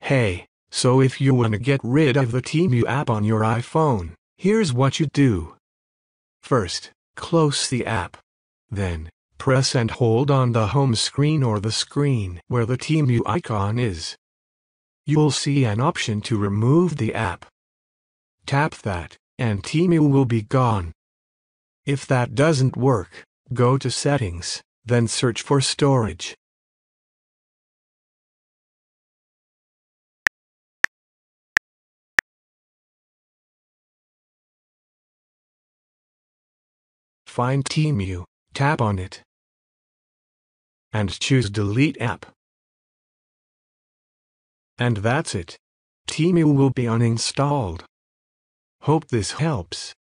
Hey, so if you want to get rid of the Temu app on your iPhone, here's what you do. First, close the app. Then, press and hold on the home screen or the screen where the Temu icon is. You'll see an option to remove the app. Tap that, and Temu will be gone. If that doesn't work, go to Settings, then search for Storage. Find Temu, tap on it, and choose Delete App. And that's it. Temu will be uninstalled. Hope this helps.